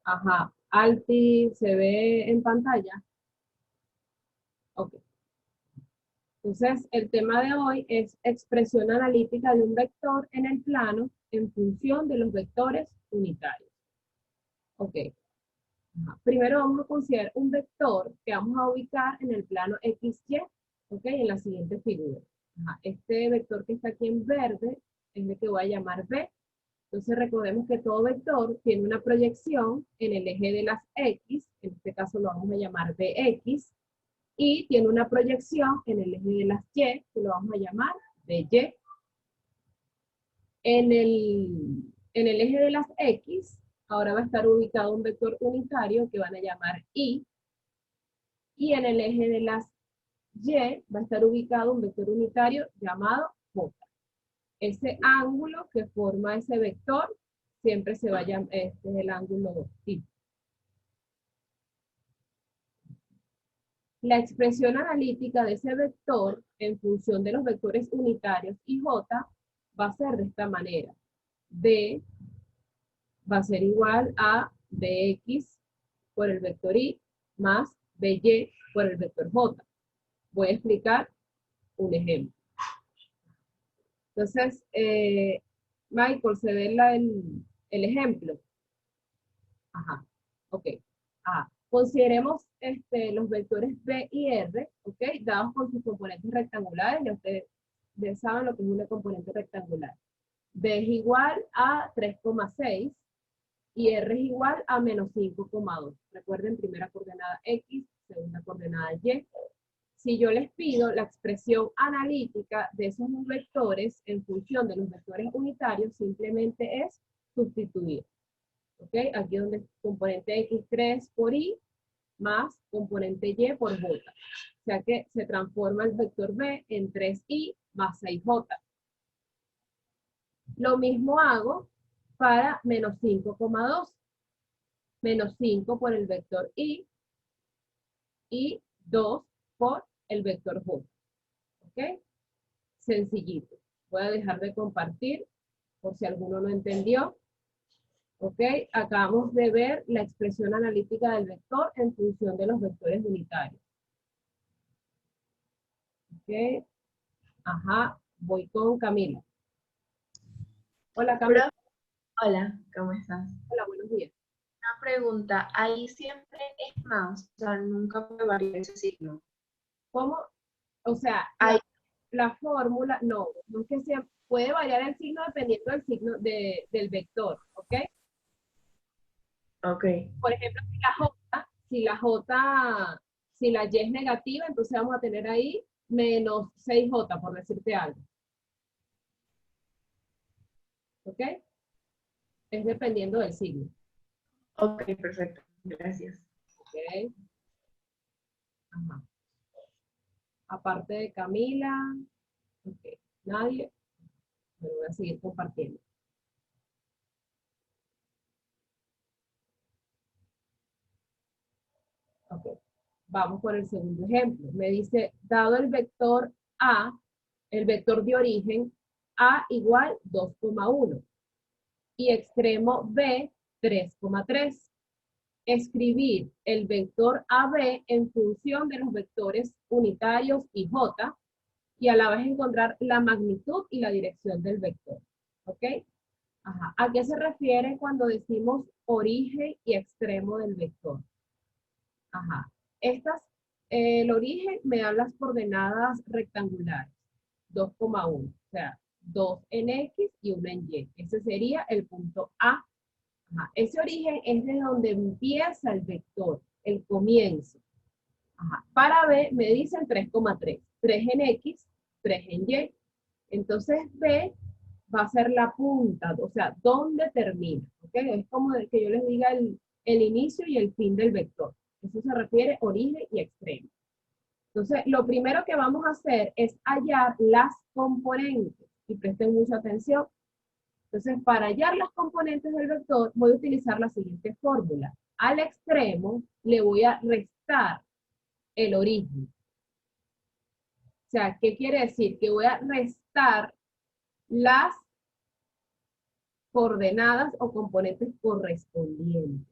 Ajá. Alti, ¿se ve en pantalla? Ok. Entonces, el tema de hoy es expresión analítica de un vector en el plano en función de los vectores unitarios. Ok. Ajá. Primero vamos a considerar un vector que vamos a ubicar en el plano XY, ok, en la siguiente figura. Ajá. Este vector que está aquí en verde es el que voy a llamar B. Entonces recordemos que todo vector tiene una proyección en el eje de las X, en este caso lo vamos a llamar BX, y tiene una proyección en el eje de las Y, que lo vamos a llamar BY. En el eje de las X, ahora va a estar ubicado un vector unitario que van a llamar Y, y en el eje de las Y va a estar ubicado un vector unitario llamado J. Ese ángulo que forma ese vector siempre se va a llamar, este es el ángulo tipo. La expresión analítica de ese vector en función de los vectores unitarios y J va a ser de esta manera. D va a ser igual a Bx por el vector Y más By por el vector J. Voy a explicar un ejemplo. Entonces, Michael, ¿se ve el ejemplo? Ajá, ok. Consideremos los vectores B y R, ok, dados con sus componentes rectangulares. Ya ustedes saben lo que es una componente rectangular. B es igual a 3,6 y R es igual a menos 5,2. Recuerden, primera coordenada X, segunda coordenada Y. Si yo les pido la expresión analítica de esos dos vectores en función de los vectores unitarios, simplemente es sustituir. ¿Ok? Aquí donde es componente X3 por Y más componente Y por J. O sea que se transforma el vector B en 3Y más 6J. Lo mismo hago para menos 5,2. Menos 5 por el vector Y y 2 por el vector J. ¿Ok? Sencillito. Voy a dejar de compartir por si alguno no entendió. ¿Ok? Acabamos de ver la expresión analítica del vector en función de los vectores unitarios. ¿Ok? Ajá, voy con Camila. Hola, Camila. Profe, hola, ¿cómo estás? Hola, buenos días. Una pregunta, ahí siempre es más, o sea, nunca puede variar ese signo. ¿Cómo? O sea, Ahí, la fórmula, no es que sea, puede variar el signo dependiendo del signo del vector, ¿ok? ok, Por ejemplo, si la Y es negativa, entonces vamos a tener ahí menos 6J, por decirte algo, ¿ok? Es dependiendo del signo, ok, perfecto, gracias. ¿ok? Ajá. Aparte de Camila, ok, nadie, pero voy a seguir compartiendo. Ok, vamos por el segundo ejemplo. Me dice, dado el vector A, el vector de origen, A igual 2,1 y extremo B 3,3. Escribir el vector AB en función de los vectores unitarios y J y a la vez encontrar la magnitud y la dirección del vector. ¿Ok? Ajá. ¿A qué se refiere cuando decimos origen y extremo del vector? Ajá. El origen me dan las coordenadas rectangulares, 2,1, o sea, 2 en X y 1 en Y. Ese sería el punto A. Ajá. Ese origen es de donde empieza el vector, el comienzo. Ajá. Para B me dicen 3,3. 3 en X, 3 en Y. Entonces B va a ser la punta, o sea, ¿dónde termina? ¿Okay? Es como que yo les diga el inicio y el fin del vector. Eso se refiere a origen y extremo. Entonces, lo primero que vamos a hacer es hallar las componentes. Y presten mucha atención. Entonces, para hallar las componentes del vector, voy a utilizar la siguiente fórmula. Al extremo le voy a restar el origen. O sea, ¿qué quiere decir? Que voy a restar las coordenadas o componentes correspondientes.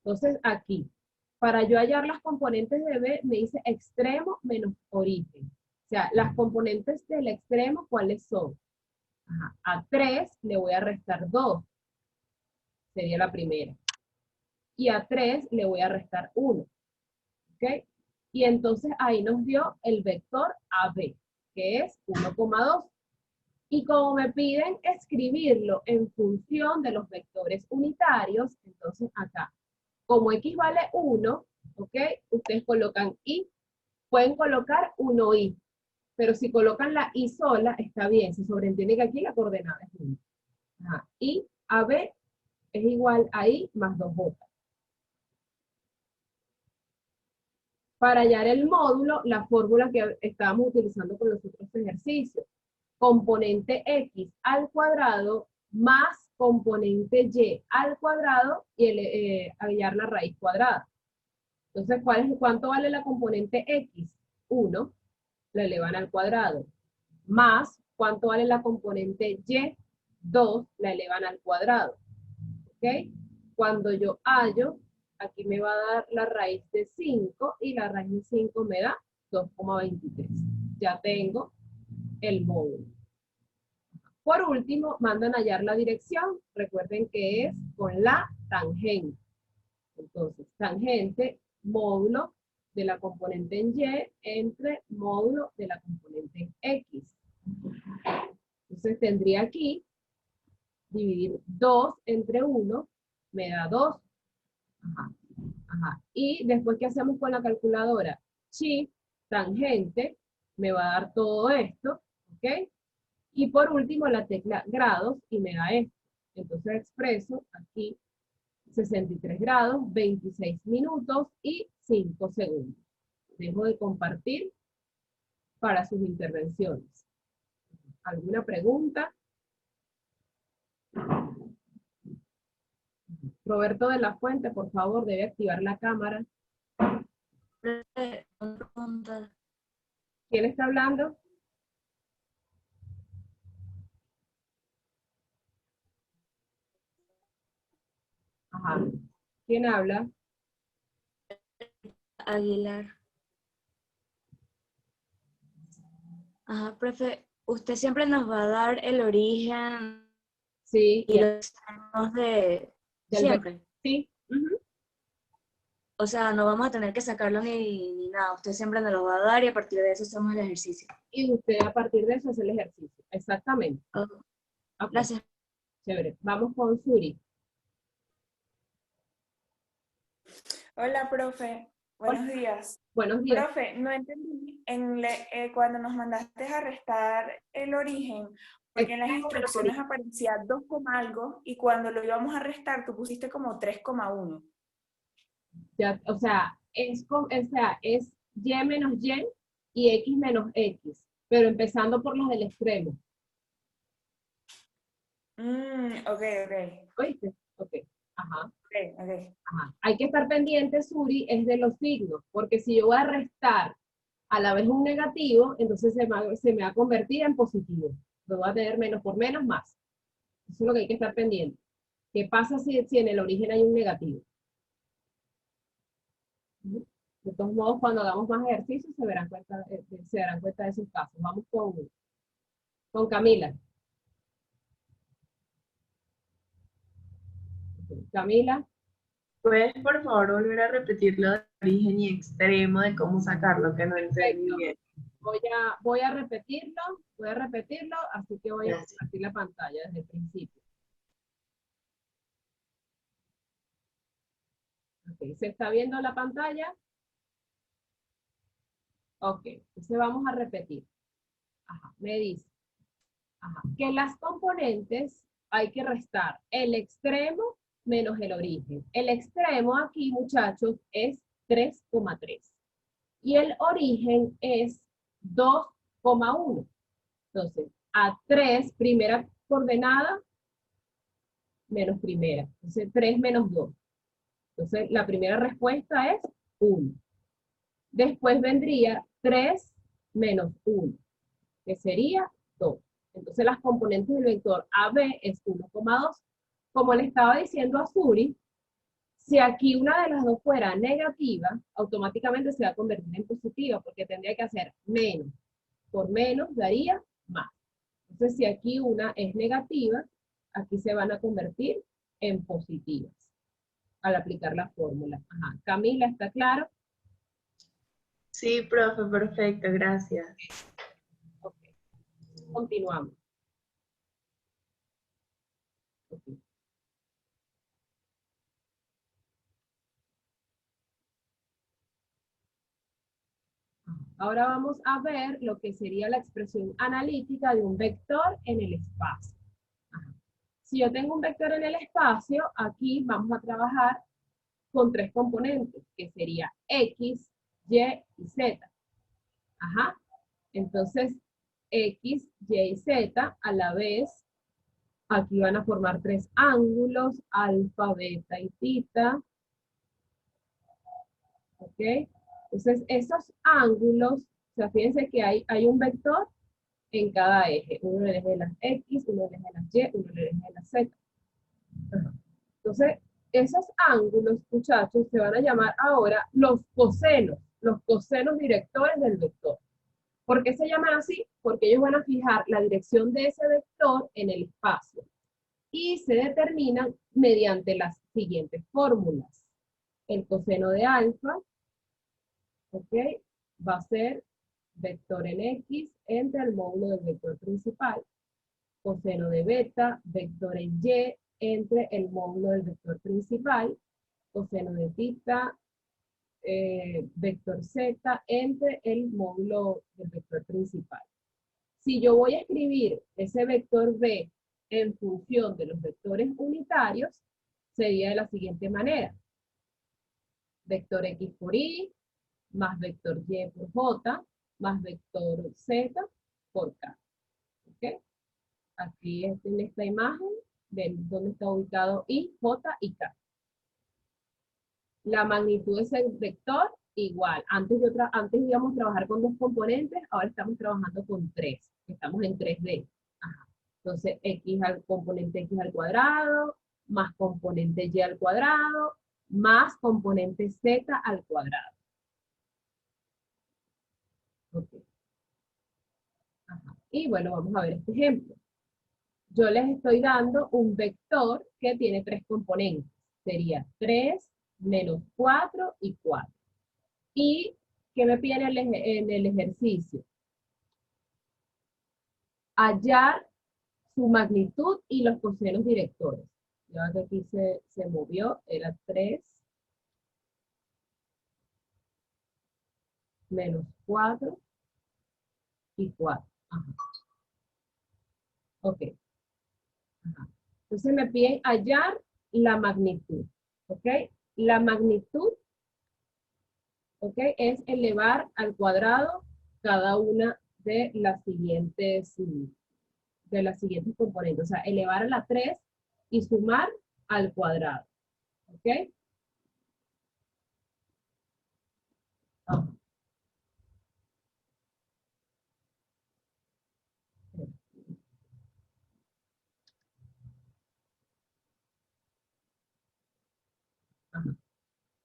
Entonces, aquí, para yo hallar las componentes de B, me dice extremo menos origen. O sea, las componentes del extremo, ¿cuáles son? Ajá. A 3 le voy a restar 2, sería la primera. Y a 3 le voy a restar 1. ¿Ok? Y entonces ahí nos dio el vector AB, que es 1,2. Y como me piden escribirlo en función de los vectores unitarios, entonces acá, como x vale 1, ¿ok? Ustedes colocan y, pueden colocar 1i, pero si colocan la i sola, está bien, se sobreentiende que aquí la coordenada es 1. Ajá. Y AB es igual a i más 2j. Para hallar el módulo, la fórmula que estábamos utilizando con los otros ejercicios. Componente x al cuadrado más componente y al cuadrado y hallar la raíz cuadrada. Entonces, ¿cuánto vale la componente x? 1, la elevan al cuadrado. Más, ¿cuánto vale la componente y? 2, la elevan al cuadrado. ¿Ok? Cuando yo hallo, aquí me va a dar la raíz de 5 y la raíz de 5 me da 2,23. Ya tengo el módulo. Por último, mandan a hallar la dirección. Recuerden que es con la tangente. Entonces, tangente, módulo de la componente en Y entre módulo de la componente en X. Entonces, tendría aquí, dividir 2 entre 1, me da 2. Ajá, ajá. Y después, ¿qué hacemos con la calculadora? Shift, tangente, me va a dar todo esto, ¿ok? Y por último, la tecla grados y me da esto. Entonces expreso aquí 63 grados, 26 minutos y 5 segundos. Dejo de compartir para sus intervenciones. ¿Alguna pregunta? Roberto de la Fuente, por favor, debe activar la cámara. Una pregunta. ¿Quién está hablando? Ajá. ¿Quién habla? Aguilar. Ajá, profe, usted siempre nos va a dar el origen Sí. y los extremos de siempre. Sí. O sea, no vamos a tener que sacarlo ni nada. Usted siempre nos lo va a dar y a partir de eso hacemos el ejercicio. Y usted a partir de eso hace el ejercicio. Exactamente. Oh, Okay. gracias. Chévere. Vamos con Suri. Hola, profe. Buenos días. Buenos días. Profe, no entendí cuando nos mandaste a restar el origen, porque en las instrucciones aparecía 2, algo y cuando lo íbamos a restar tú pusiste como 3,1. Ya, o sea, es y menos y x menos x, pero empezando por los del extremo. Ok. ¿Oíste? Ok. Ajá. Ok. Ajá. Hay que estar pendiente, Suri, es de los signos, porque si yo voy a restar a la vez un negativo, entonces se me va a convertir en positivo. Lo voy a tener menos por menos más. Eso es lo que hay que estar pendiente. ¿Qué pasa si en el origen hay un negativo? De todos modos, cuando hagamos más ejercicios se darán cuenta de esos casos. Vamos con Camila. Camila. ¿Puedes, por favor, volver a repetir lo de origen y extremo de cómo sacarlo, que no entendí Perfecto. bien? Voy a repetirlo, así que voy a Gracias. compartir la pantalla desde el principio. Okay. ¿Se está viendo la pantalla? Ok, entonces vamos a repetir. Ajá, me dice que las componentes hay que restar el extremo menos el origen. El extremo aquí, muchachos, es 3,3. Y el origen es 2,1. Entonces, a 3, primera coordenada, menos primera. Entonces, 3 menos 2. Entonces, la primera respuesta es 1. Después vendría 3 menos 1, que sería 2. Entonces, las componentes del vector AB es 1,2. Como le estaba diciendo a Suri, Si aquí una de las dos fuera negativa, automáticamente se va a convertir en positiva, porque tendría que hacer menos. Por menos daría más. Entonces, si aquí una es negativa, aquí se van a convertir en positivas al aplicar la fórmula. Ajá. Camila, ¿está claro? Sí, profe, perfecto, gracias. Ok. Continuamos. Ok. Ahora vamos a ver lo que sería la expresión analítica de un vector en el espacio. Ajá. Si yo tengo un vector en el espacio, aquí vamos a trabajar con tres componentes, que sería X, Y y Z. Ajá. Entonces, X, Y y Z a la vez, aquí van a formar tres ángulos, alfa, beta y tita. ¿Ok? Entonces, esos ángulos, o sea, fíjense que hay un vector en cada eje. Uno en el eje de las X, uno en el eje de las Y, uno en el eje de las Z. Ajá. Entonces, esos ángulos, muchachos, se van a llamar ahora los cosenos directores del vector. ¿Por qué se llaman así? Porque ellos van a fijar la dirección de ese vector en el espacio y se determinan mediante las siguientes fórmulas. El coseno de alfa, ¿ok? Va a ser vector en X entre el módulo del vector principal. Coseno de beta, vector en Y entre el módulo del vector principal. Coseno de tita, vector Z entre el módulo del vector principal. Si yo voy a escribir ese vector B en función de los vectores unitarios, sería de la siguiente manera. Vector X por Y, más vector Y por J, más vector Z por K. ¿Ok? Aquí en esta imagen, ven dónde está ubicado Y, J y K. La magnitud de ese vector, igual. Antes íbamos a trabajar con dos componentes, ahora estamos trabajando con tres. Estamos en 3D. Ajá. Entonces, componente X al cuadrado, más componente Y al cuadrado, más componente Z al cuadrado. Okay. Ajá. Y bueno, vamos a ver este ejemplo. Yo les estoy dando un vector que tiene tres componentes. Sería 3, menos 4 y 4. ¿Y qué me pide en el ejercicio? Hallar su magnitud y los cosenos directores. Ya que aquí se movió, era 3 menos 4 y 4. Ajá. Ok. Ajá. Entonces me piden hallar la magnitud. ¿Ok? La magnitud, ¿ok? Es elevar al cuadrado cada una de las siguientes componentes. O sea, elevar a la 3 y sumar al cuadrado. ¿Ok? Ajá. Ajá.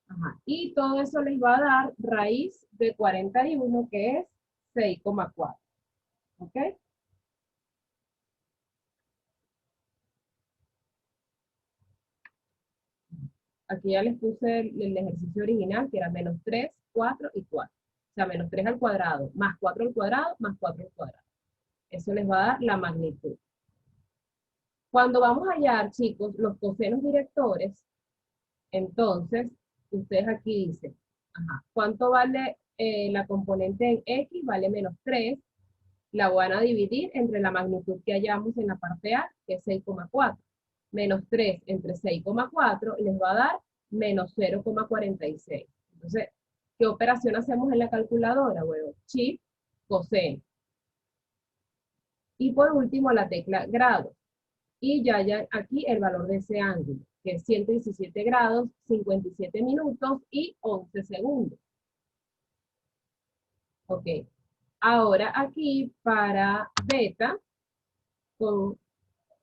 Ajá. Y todo eso les va a dar raíz de 41, que es 6,4. ¿Ok? Aquí ya les puse el ejercicio original, que era menos 3, 4 y 4. O sea, menos 3 al cuadrado, más 4 al cuadrado, más 4 al cuadrado. Eso les va a dar la magnitud. Cuando vamos a hallar, chicos, los cosenos directores, entonces, ustedes aquí dicen, ajá, ¿cuánto vale la componente en X? Vale menos 3. La van a dividir entre la magnitud que hallamos en la parte A, que es 6,4. Menos 3 entre 6,4 les va a dar menos 0,46. Entonces, ¿qué operación hacemos en la calculadora? Bueno, shift, coseno. Y por último, la tecla grado. Y ya aquí el valor de ese ángulo, que es 117 grados, 57 minutos y 11 segundos. Ok. Ahora aquí para beta, con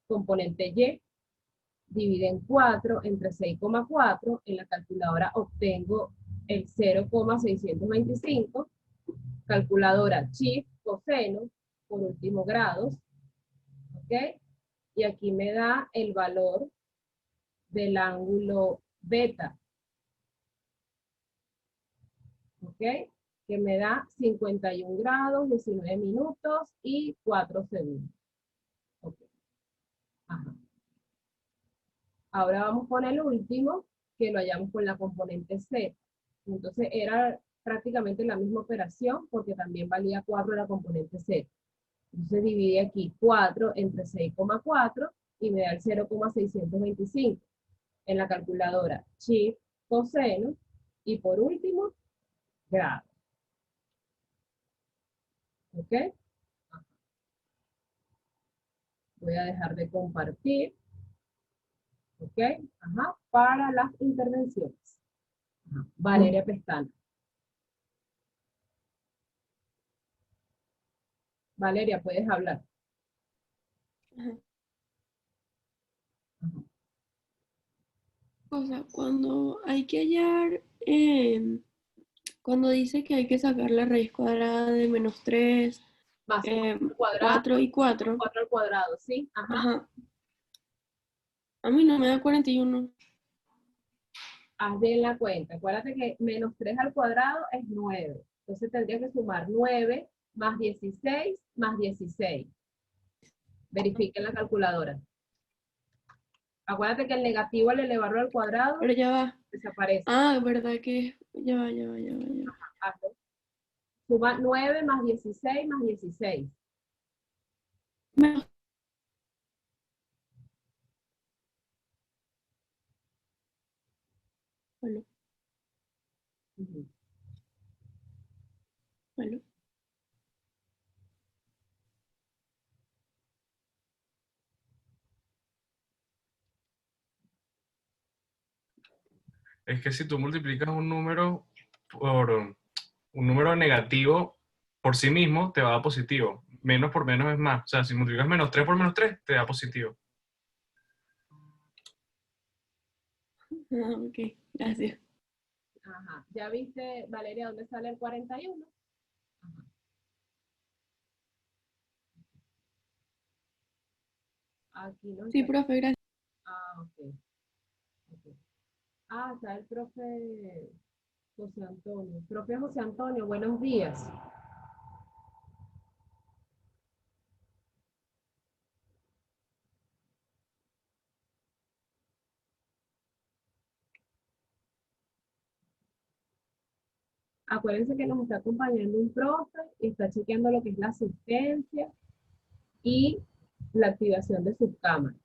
componente Y, dividen 4 entre 6,4. En la calculadora obtengo el 0,625. Calculadora Shift, coseno, por último grados. ¿Ok? Y aquí me da el valor del ángulo beta. ¿Ok? Que me da 51 grados, 19 minutos y 4 segundos. ¿Ok? Ajá. Ahora vamos con el último, que lo hallamos con la componente Z. Entonces era prácticamente la misma operación, porque también valía 4 la componente Z. Entonces divide aquí 4 entre 6,4 y me da el 0,625. En la calculadora, Shift, coseno, y por último, grado. ¿Ok? Voy a dejar de compartir. ¿Ok? Ajá, para las intervenciones. Ajá. Valeria Pestana. Valeria, puedes hablar. Ajá. Ajá. O sea, cuando hay que hallar, cuando dice que hay que sacar la raíz cuadrada de -3, Más 4 al 4 y 4, 4 al cuadrado, ¿sí? Ajá. ajá. A mí no me da 41. Haz bien la cuenta. Acuérdate que -3 al cuadrado es 9. Entonces tendría que sumar 9 más 16 más 16. Verifiquen la calculadora. Acuérdate que el negativo al elevarlo al cuadrado Pero ya va. desaparece. Ah, ¿verdad que? Ya va. Hazlo. Suma 9 más 16 más 16. Menos. Bueno, Ujú. bueno. Es que si tú multiplicas un número por un número negativo por sí mismo, te va a dar positivo. Menos por menos es más. O sea, si multiplicas -3 por -3, te da positivo. Ah, ok, gracias. Ajá. ¿Ya viste, Valeria, dónde sale el 41? Ajá. Aquí no Sí, está. profe, gracias. Ah, ok. Ok. Ah, está el profe José Antonio. Profe José Antonio, buenos días. Acuérdense que nos está acompañando un profe y está chequeando lo que es la asistencia y la activación de sus cámaras.